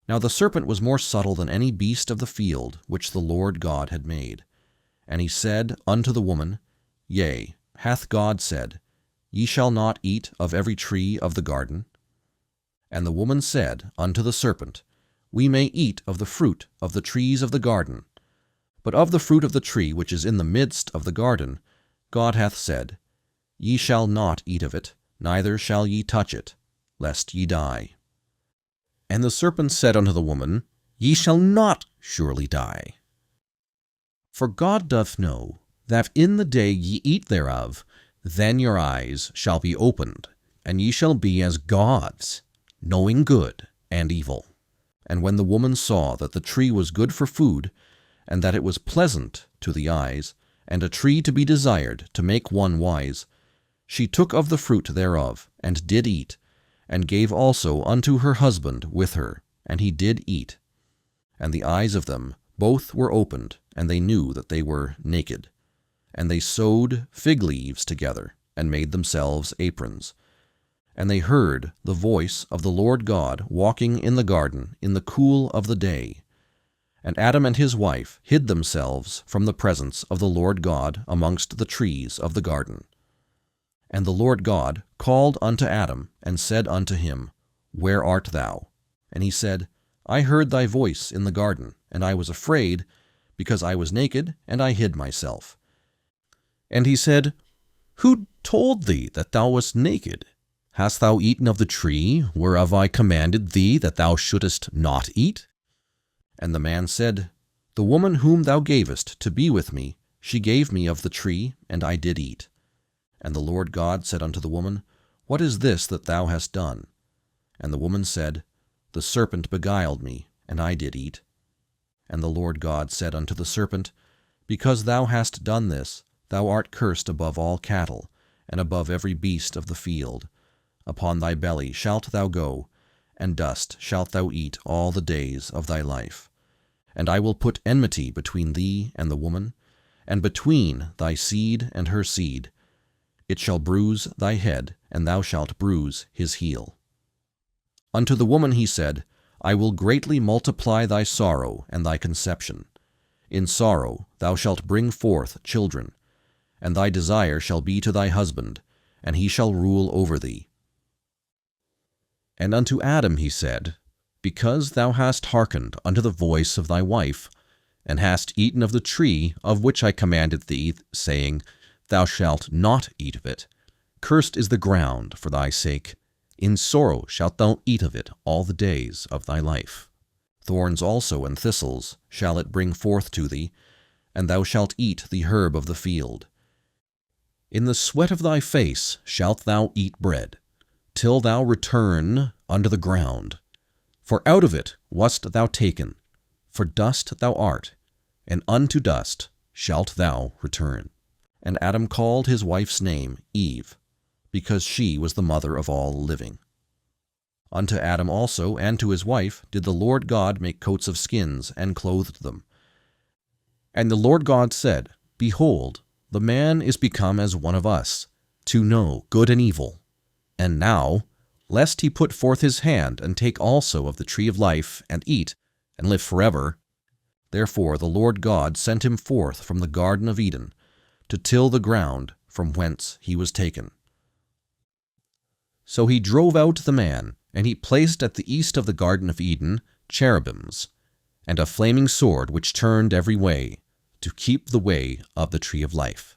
Now the serpent was more subtle than any beast of the field which the Lord God had made. And he said unto the woman, Yea, hath God said, Ye shall not eat of every tree of the garden? And the woman said unto the serpent, We may eat of the fruit of the trees of the garden. But of the fruit of the tree which is in the midst of the garden, God hath said, Ye shall not eat of it, neither shall ye touch it, lest ye die. And the serpent said unto the woman, Ye shall not surely die. For God doth know that in the day ye eat thereof, then your eyes shall be opened, and ye shall be as gods, knowing good and evil. And when the woman saw that the tree was good for food, and that it was pleasant to the eyes, and a tree to be desired to make one wise, she took of the fruit thereof, and did eat, and gave also unto her husband with her, and he did eat. And the eyes of them both were opened, and they knew that they were naked. And they sewed fig leaves together, and made themselves aprons. And they heard the voice of the Lord God walking in the garden in the cool of the day. And Adam and his wife hid themselves from the presence of the Lord God amongst the trees of the garden. And the Lord God called unto Adam, and said unto him, Where art thou? And he said, I heard thy voice in the garden, and I was afraid, because I was naked, and I hid myself. And he said, Who told thee that thou wast naked? Hast thou eaten of the tree, whereof I commanded thee that thou shouldest not eat? And the man said, The woman whom thou gavest to be with me, she gave me of the tree, and I did eat. And the Lord God said unto the woman, What is this that thou hast done? And the woman said, The serpent beguiled me, and I did eat. And the Lord God said unto the serpent, Because thou hast done this, thou art cursed above all cattle, and above every beast of the field. Upon thy belly shalt thou go, and dust shalt thou eat all the days of thy life. And I will put enmity between thee and the woman, and between thy seed and her seed. It shall bruise thy head, and thou shalt bruise his heel. Unto the woman he said, I will greatly multiply thy sorrow and thy conception. In sorrow thou shalt bring forth children, and thy desire shall be to thy husband, and he shall rule over thee. And unto Adam he said, Because thou hast hearkened unto the voice of thy wife, and hast eaten of the tree of which I commanded thee, saying, Thou shalt not eat of it, cursed is the ground for thy sake. In sorrow shalt thou eat of it all the days of thy life. Thorns also and thistles shall it bring forth to thee, and thou shalt eat the herb of the field. In the sweat of thy face shalt thou eat bread, till thou return unto the ground. For out of it wast thou taken, for dust thou art, and unto dust shalt thou return. And Adam called his wife's name Eve, because she was the mother of all living. Unto Adam also and to his wife did the Lord God make coats of skins, and clothed them. And the Lord God said, Behold, the man is become as one of us, to know good and evil. And now, lest he put forth his hand, and take also of the tree of life, and eat, and live forever. Therefore the Lord God sent him forth from the Garden of Eden, to till the ground from whence he was taken. So he drove out the man, and he placed at the east of the Garden of Eden cherubims, and a flaming sword which turned every way, to keep the way of the tree of life.